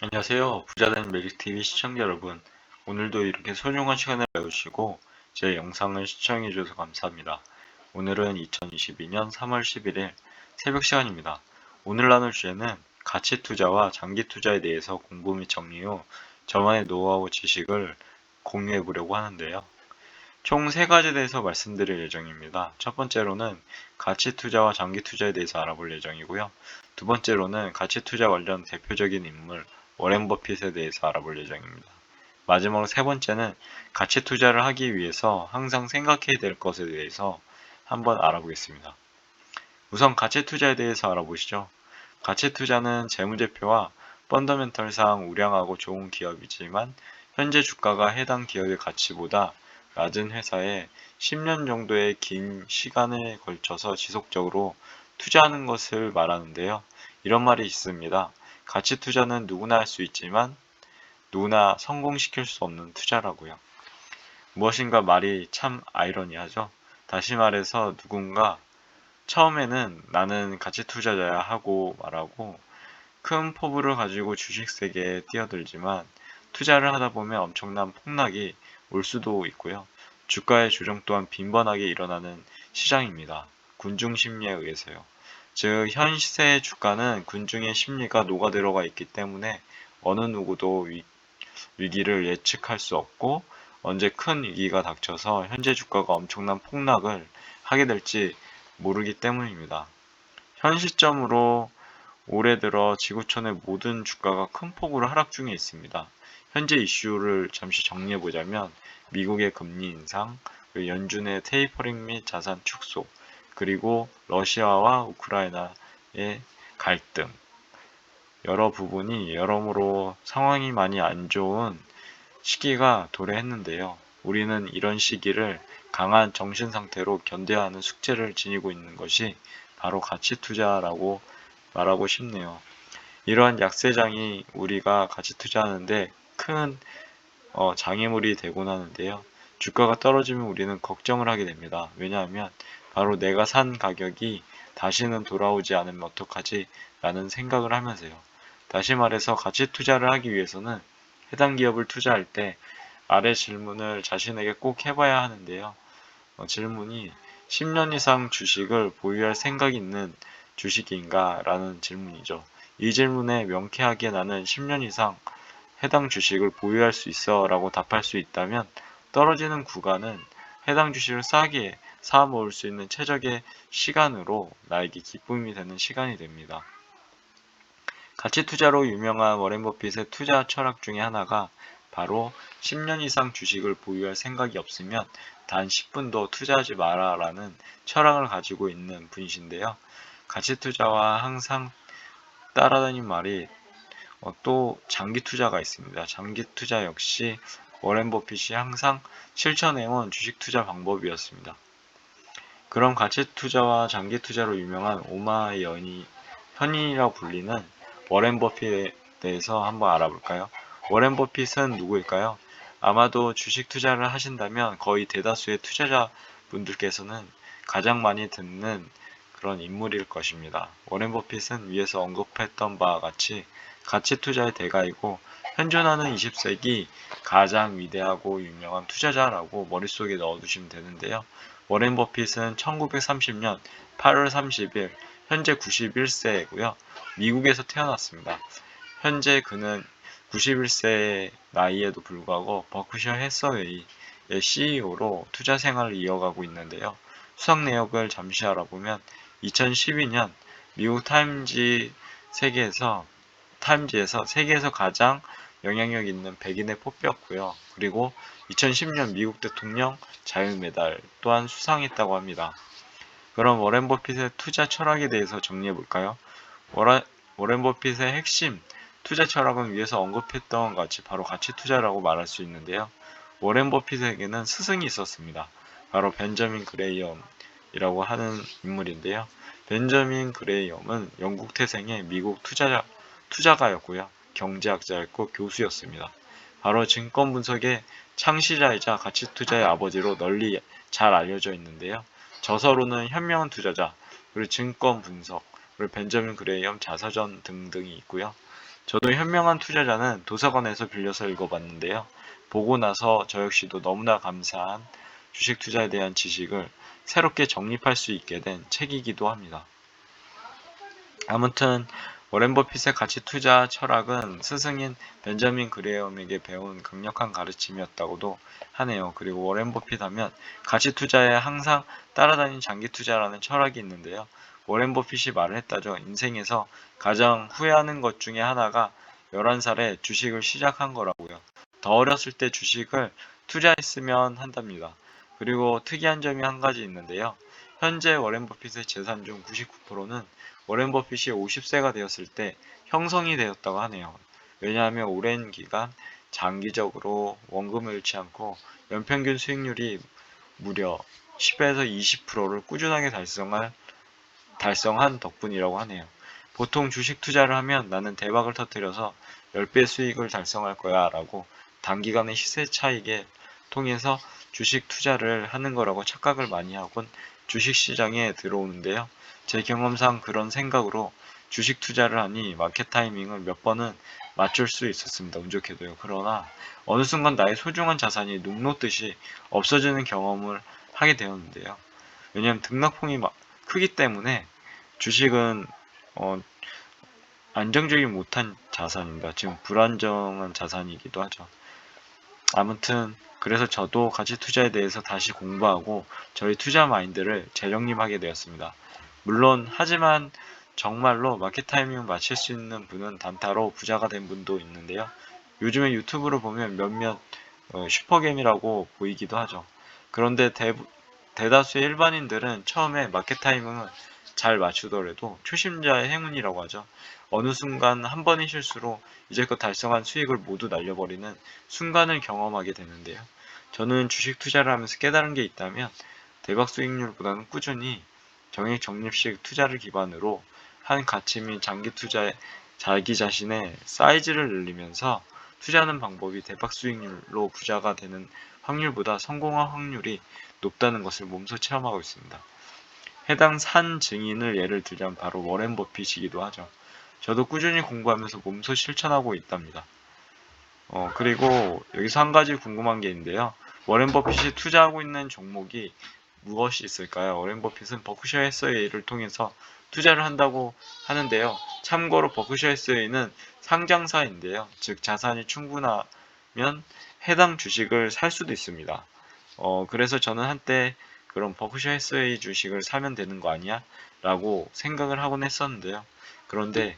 안녕하세요. 부자된 메릭TV 시청자 여러분. 오늘도 이렇게 소중한 시간을 내주시고 제 영상을 시청해 주셔서 감사합니다. 오늘은 2022년 3월 11일 새벽 시간입니다. 오늘 나눌 주제는 가치 투자와 장기 투자에 대해서 공부 및 정리 후 저만의 노하우 지식을 공유해 보려고 하는데요. 총 3가지에 대해서 말씀드릴 예정입니다. 첫 번째로는 가치 투자와 장기 투자에 대해서 알아볼 예정이고요. 두 번째로는 가치 투자 관련 대표적인 인물 워렌 버핏에 대해서 알아볼 예정입니다. 마지막으로 세 번째는 가치 투자를 하기 위해서 항상 생각해야 될 것에 대해서 한번 알아보겠습니다. 우선 가치 투자에 대해서 알아보시죠. 가치 투자는 재무제표와 펀더멘털상 우량하고 좋은 기업이지만 현재 주가가 해당 기업의 가치보다 낮은 회사에 10년 정도의 긴 시간에 걸쳐서 지속적으로 투자하는 것을 말하는데요. 이런 말이 있습니다. 가치 투자는 누구나 할 수 있지만 누구나 성공시킬 수 없는 투자라고요. 무엇인가 말이 참 아이러니하죠. 다시 말해서 누군가 처음에는 나는 가치 투자자야 하고 말하고 큰 포부를 가지고 주식 세계에 뛰어들지만 투자를 하다 보면 엄청난 폭락이 올 수도 있고요. 주가의 조정 또한 빈번하게 일어나는 시장입니다. 군중 심리에 의해서요. 즉, 현 시세의 주가는 군중의 심리가 녹아들어가 있기 때문에 어느 누구도 위기를 예측할 수 없고 언제 큰 위기가 닥쳐서 현재 주가가 엄청난 폭락을 하게 될지 모르기 때문입니다. 현 시점으로 올해 들어 지구촌의 모든 주가가 큰 폭으로 하락 중에 있습니다. 현재 이슈를 잠시 정리해 보자면 미국의 금리 인상, 연준의 테이퍼링 및 자산 축소, 그리고 러시아와 우크라이나의 갈등, 여러 부분이 여러모로 상황이 많이 안 좋은 시기가 도래했는데요. 우리는 이런 시기를 강한 정신 상태로 견뎌야 하는 숙제를 지니고 있는 것이 바로 가치 투자라고 말하고 싶네요. 이러한 약세장이 우리가 가치 투자하는데 큰 장애물이 되곤 하는데요. 주가가 떨어지면 우리는 걱정을 하게 됩니다. 왜냐하면 바로 내가 산 가격이 다시는 돌아오지 않으면 어떡하지? 라는 생각을 하면서요. 다시 말해서 가치 투자를 하기 위해서는 해당 기업을 투자할 때 아래 질문을 자신에게 꼭 해봐야 하는데요. 질문이 10년 이상 주식을 보유할 생각이 있는 주식인가? 라는 질문이죠. 이 질문에 명쾌하게 나는 10년 이상 해당 주식을 보유할 수 있어 라고 답할 수 있다면 떨어지는 구간은 해당 주식을 싸게 사 모을 수 있는 최적의 시간으로 나에게 기쁨이 되는 시간이 됩니다. 가치 투자로 유명한 워렌 버핏의 투자 철학 중에 하나가 바로 10년 이상 주식을 보유할 생각이 없으면 단 10분도 투자하지 마라 라는 철학을 가지고 있는 분이신데요. 가치 투자와 항상 따라다닌 말이 또 장기 투자가 있습니다. 장기 투자 역시 워렌 버핏이 항상 실천해온 주식 투자 방법이었습니다. 그럼 가치 투자와 장기 투자로 유명한 오마이 현인이라고 불리는 워렌 버핏에 대해서 한번 알아볼까요? 워렌 버핏은 누구일까요? 아마도 주식 투자를 하신다면 거의 대다수의 투자자분들께서는 가장 많이 듣는 그런 인물일 것입니다. 워렌 버핏은 위에서 언급했던 바와 같이 가치 투자의 대가이고 현존하는 20세기 가장 위대하고 유명한 투자자라고 머릿속에 넣어두시면 되는데요. 워렌 버핏은 1930년 8월 30일 현재 91세이고요. 미국에서 태어났습니다. 현재 그는 91세의 나이에도 불구하고 버크셔 해서웨이의 CEO로 투자 생활을 이어가고 있는데요. 수상 내역을 잠시 알아보면 2012년 미국 타임지에서 세계에서 가장 영향력 있는 100인에 뽑혔고요. 그리고 2010년 미국 대통령 자유메달 또한 수상했다고 합니다. 그럼 워렌 버핏의 투자 철학에 대해서 정리해 볼까요? 워렌 버핏의 핵심 투자 철학은 위에서 언급했던 것 같이 바로 가치 투자라고 말할 수 있는데요. 워렌 버핏에게는 스승이 있었습니다. 바로 벤저민 그레이엄이라고 하는 인물인데요. 벤저민 그레이엄은 영국 태생의 미국 투자가였고요. 경제학자였고 교수였습니다. 바로 증권 분석의 창시자이자 가치 투자의 아버지로 널리 잘 알려져 있는데요. 저서로는 현명한 투자자, 그리고 증권 분석, 그리고 벤저민 그레이엄 자서전 등등이 있고요. 저도 현명한 투자자는 도서관에서 빌려서 읽어봤는데요. 보고 나서 저 역시도 너무나 감사한 주식 투자에 대한 지식을 새롭게 정립할 수 있게 된 책이기도 합니다. 아무튼 워렌 버핏의 가치 투자 철학은 스승인 벤저민 그레엄에게 배운 강력한 가르침이었다고도 하네요. 그리고 워렌 버핏 하면 가치 투자에 항상 따라다닌 장기 투자라는 철학이 있는데요. 워렌 버핏이 말을 했다죠. 인생에서 가장 후회하는 것 중에 하나가 11살에 주식을 시작한 거라고요. 더 어렸을 때 주식을 투자했으면 한답니다. 그리고 특이한 점이 한 가지 있는데요. 현재 워렌 버핏의 재산 중 99%는 워렌 버핏이 50세가 되었을 때 형성이 되었다고 하네요. 왜냐하면 오랜 기간 장기적으로 원금을 잃지 않고 연평균 수익률이 무려 10에서 20%를 꾸준하게 달성한 덕분이라고 하네요. 보통 주식 투자를 하면 나는 대박을 터뜨려서 10배 수익을 달성할 거야 라고 단기간의 시세 차익에 통해서 주식 투자를 하는 거라고 착각을 많이 하곤 주식 시장에 들어오는데요. 제 경험상 그런 생각으로 주식 투자를 하니 마켓 타이밍을 몇 번은 맞출 수 있었습니다. 운 좋게도요. 그러나 어느 순간 나의 소중한 자산이 눅 놓듯이 없어지는 경험을 하게 되었는데요. 왜냐하면 등락폭이 크기 때문에 주식은 어, 안정적이 못한 자산입니다. 지금 불안정한 자산이기도 하죠. 아무튼 그래서 저도 가치 투자에 대해서 다시 공부하고 저희 투자 마인드를 재정립하게 되었습니다. 물론 하지만 정말로 마켓 타이밍을 맞출 수 있는 분은 단타로 부자가 된 분도 있는데요. 요즘에 유튜브로 보면 몇몇 슈퍼겜이라고 보이기도 하죠. 그런데 대다수의 일반인들은 처음에 마켓 타이밍을 잘 맞추더라도 초심자의 행운이라고 하죠. 어느 순간 한 번의 실수로 이제껏 달성한 수익을 모두 날려버리는 순간을 경험하게 되는데요. 저는 주식 투자를 하면서 깨달은 게 있다면 대박 수익률보다는 꾸준히 정액 적립식 투자를 기반으로 한 가치 및 장기 투자에 자기 자신의 사이즈를 늘리면서 투자하는 방법이 대박 수익률로 부자가 되는 확률보다 성공할 확률이 높다는 것을 몸소 체험하고 있습니다. 해당 산 증인을 예를 들자면 바로 워렌 버핏이기도 하죠. 저도 꾸준히 공부하면서 몸소 실천하고 있답니다. 그리고 여기서 한 가지 궁금한 게 있는데요. 워렌 버핏이 투자하고 있는 종목이 무엇이 있을까요? 워렌 버핏은 버크셔 해서웨이를 통해서 투자를 한다고 하는데요. 참고로 버크셔 해서웨이는 상장사인데요. 즉 자산이 충분하면 해당 주식을 살 수도 있습니다. 그래서 저는 한때 그럼 버크셔 해서웨이 주식을 사면 되는 거 아니야? 라고 생각을 하곤 했었는데요. 그런데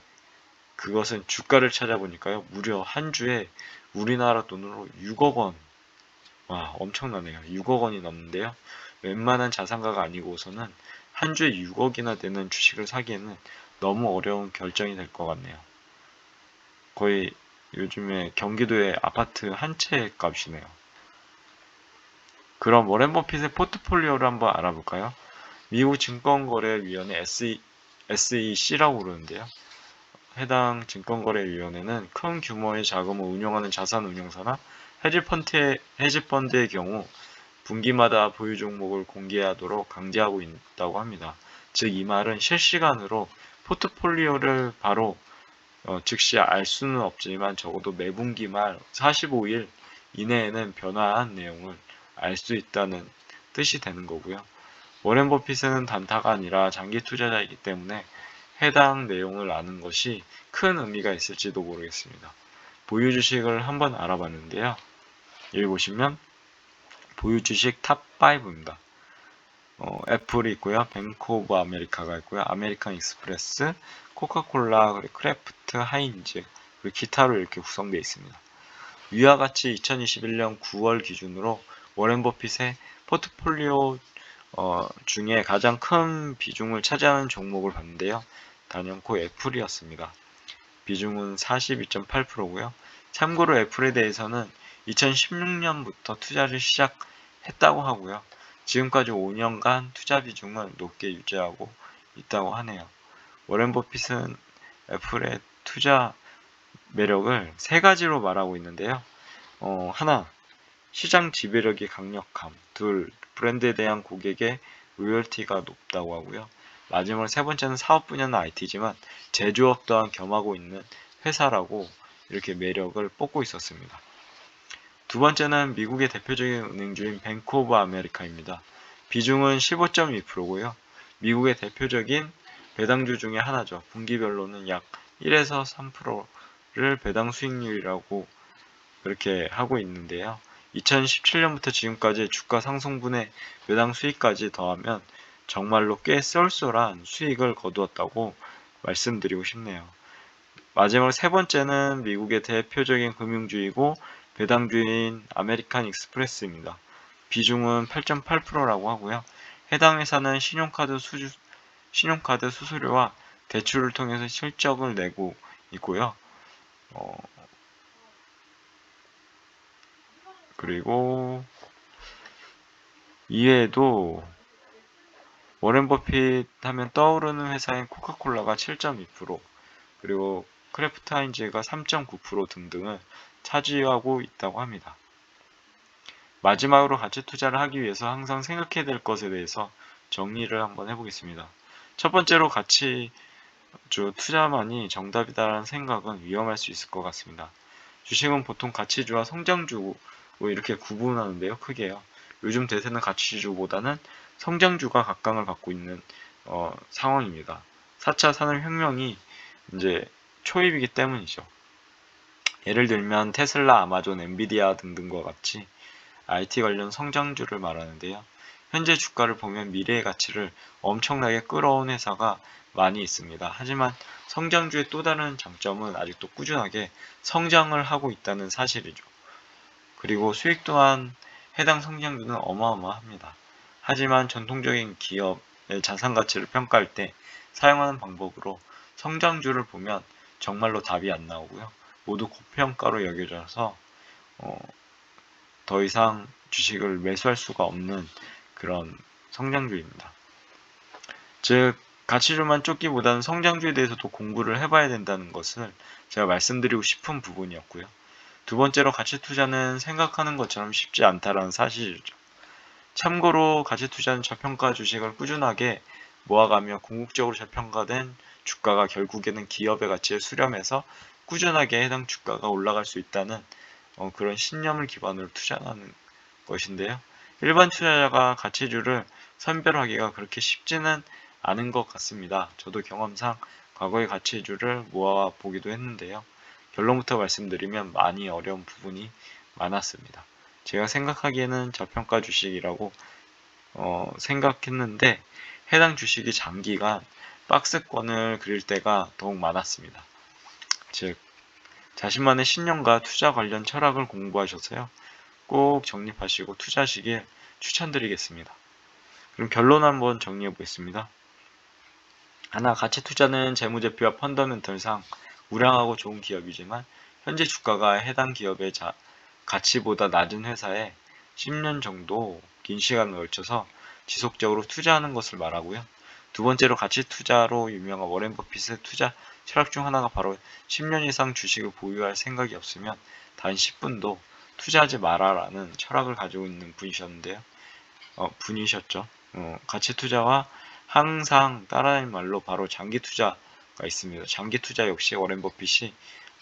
그것은 주가를 찾아보니까요. 무려 한 주에 우리나라 돈으로 6억 원. 와, 엄청나네요. 6억 원이 넘는데요. 웬만한 자산가가 아니고서는 한 주에 6억이나 되는 주식을 사기에는 너무 어려운 결정이 될 것 같네요. 거의 요즘에 경기도의 아파트 한 채 값이네요. 그럼 워렌 버핏의 포트폴리오를 한번 알아볼까요? 미국 증권거래위원회 SEC라고 부르는데요. 해당 증권거래위원회는 큰 규모의 자금을 운용하는 자산운용사나 헤지펀드의 경우 분기마다 보유 종목을 공개하도록 강제하고 있다고 합니다. 즉 이 말은 실시간으로 포트폴리오를 바로 즉시 알 수는 없지만 적어도 매분기 말 45일 이내에는 변화한 내용을 알 수 있다는 뜻이 되는 거고요. 워렌 버핏은 단타가 아니라 장기 투자자이기 때문에 해당 내용을 아는 것이 큰 의미가 있을지도 모르겠습니다. 보유 주식을 한번 알아봤는데요. 여기 보시면 보유 주식 탑5입니다. 애플이 있고요. 뱅크 오브 아메리카가 있고요. 아메리칸 익스프레스, 코카콜라, 그리고 크래프트, 하인즈, 그리고 기타로 이렇게 구성되어 있습니다. 위와 같이 2021년 9월 기준으로 워렌 버핏의 포트폴리오 중에 가장 큰 비중을 차지하는 종목을 봤는데요. 단연코 애플이었습니다. 비중은 42.8%고요. 참고로 애플에 대해서는 2016년부터 투자를 시작했다고 하고요. 지금까지 5년간 투자 비중을 높게 유지하고 있다고 하네요. 워렌 버핏은 애플의 투자 매력을 세 가지로 말하고 있는데요. 하나, 시장 지배력이 강력함. 둘, 브랜드에 대한 고객의 로열티가 높다고 하고요. 마지막 세 번째는 사업 분야는 IT지만 제조업 또한 겸하고 있는 회사라고 이렇게 매력을 뽐고 있었습니다. 두 번째는 미국의 대표적인 은행주인 뱅크 오브 아메리카입니다. 비중은 15.2%고요. 미국의 대표적인 배당주 중에 하나죠. 분기별로는 약 1에서 3%를 배당 수익률이라고 그렇게 하고 있는데요. 2017년부터 지금까지 주가 상승분의 배당 수익까지 더하면 정말로 꽤 쏠쏠한 수익을 거두었다고 말씀드리고 싶네요. 마지막 세 번째는 미국의 대표적인 금융주이고 배당주인 아메리칸 익스프레스입니다. 비중은 8.8%라고 하고요. 해당 회사는 신용카드 수수료와 대출을 통해서 실적을 내고 있고요. 그리고 이외에도 워렌 버핏 하면 떠오르는 회사인 코카콜라가 7.2%, 그리고 크래프트 하인즈가 3.9% 등등을 차지하고 있다고 합니다. 마지막으로 가치 투자를 하기 위해서 항상 생각해야 될 것에 대해서 정리를 한번 해보겠습니다. 첫 번째로 가치주 투자만이 정답이다라는 생각은 위험할 수 있을 것 같습니다. 주식은 보통 가치주와 성장주 이렇게 구분하는데요, 크게요. 요즘 대세는 가치주보다는 성장주가 각광을 받고 있는 상황입니다. 4차 산업혁명이 이제 초입이기 때문이죠. 예를 들면 테슬라, 아마존, 엔비디아 등등과 같이 IT 관련 성장주를 말하는데요. 현재 주가를 보면 미래의 가치를 엄청나게 끌어온 회사가 많이 있습니다. 하지만 성장주의 또 다른 장점은 아직도 꾸준하게 성장을 하고 있다는 사실이죠. 그리고 수익 또한 해당 성장주는 어마어마합니다. 하지만 전통적인 기업의 자산 가치를 평가할 때 사용하는 방법으로 성장주를 보면 정말로 답이 안 나오고요. 모두 고평가로 여겨져서 더 이상 주식을 매수할 수가 없는 그런 성장주입니다. 즉, 가치주만 쫓기보다는 성장주에 대해서도 공부를 해봐야 된다는 것을 제가 말씀드리고 싶은 부분이었고요. 두 번째로 가치 투자는 생각하는 것처럼 쉽지 않다라는 사실이죠. 참고로 가치 투자는 저평가 주식을 꾸준하게 모아가며 궁극적으로 저평가된 주가가 결국에는 기업의 가치에 수렴해서 꾸준하게 해당 주가가 올라갈 수 있다는 그런 신념을 기반으로 투자하는 것인데요. 일반 투자자가 가치주를 선별하기가 그렇게 쉽지는 않은 것 같습니다. 저도 경험상 과거의 가치주를 모아 보기도 했는데요. 결론부터 말씀드리면 많이 어려운 부분이 많았습니다. 제가 생각하기에는 저평가 주식이라고 생각했는데 해당 주식이 장기간 박스권을 그릴 때가 더욱 많았습니다. 즉, 자신만의 신념과 투자 관련 철학을 공부하셔서요. 꼭 정립하시고 투자하시길 추천드리겠습니다. 그럼 결론 한번 정리해 보겠습니다. 하나, 가치 투자는 재무제표와 펀더멘털상 우량하고 좋은 기업이지만 현재 주가가 해당 기업의 가치보다 낮은 회사에 10년 정도 긴 시간을 걸쳐서 지속적으로 투자하는 것을 말하고요. 두 번째로 가치 투자로 유명한 워렌 버핏의 투자 철학 중 하나가 바로 10년 이상 주식을 보유할 생각이 없으면 단 10분도 투자하지 마라라는 철학을 가지고 있는 분이셨는데요. 분이셨죠. 가치 투자와 항상 따라하는 말로 바로 장기 투자가 있습니다. 장기 투자 역시 워렌 버핏이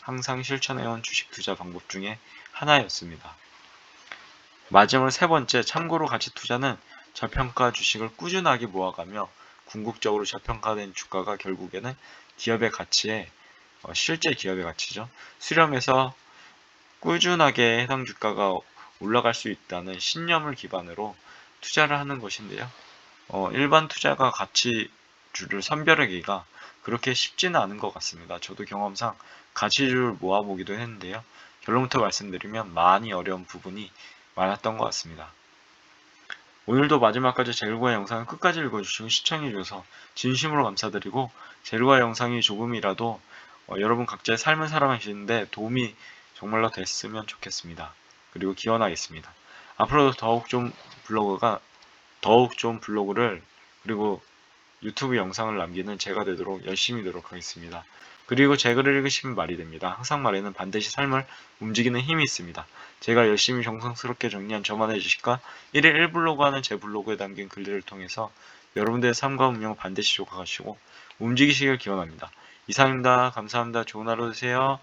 항상 실천해온 주식 투자 방법 중에 하나였습니다. 마지막으로 세 번째, 참고로 가치 투자는 저평가 주식을 꾸준하게 모아가며 궁극적으로 저평가된 주가가 결국에는 기업의 가치에 실제 기업의 가치죠. 수렴해서 꾸준하게 해당 주가가 올라갈 수 있다는 신념을 기반으로 투자를 하는 것인데요. 일반 투자가 가치주를 선별하기가 그렇게 쉽지는 않은 것 같습니다. 저도 경험상 가치주를 모아보기도 했는데요. 결론부터 말씀드리면 많이 어려운 부분이 많았던 것 같습니다. 오늘도 마지막까지 제일과의 영상을 끝까지 읽어주시고 시청해주셔서 진심으로 감사드리고 제일과의 영상이 조금이라도 여러분 각자의 삶을 살아가시는데 도움이 정말로 됐으면 좋겠습니다. 그리고 기원하겠습니다. 앞으로도 더욱 좀 블로그를 그리고 유튜브 영상을 남기는 제가 되도록 열심히 노력하겠습니다. 그리고 제 글을 읽으시면 말이 됩니다. 항상 말에는 반드시 삶을 움직이는 힘이 있습니다. 제가 열심히 정성스럽게 정리한 저만의 지식과 1일 1블로그 하는 제 블로그에 담긴 글들을 통해서 여러분들의 삶과 운명을 반드시 조각하시고 움직이시길 기원합니다. 이상입니다. 감사합니다. 좋은 하루 되세요.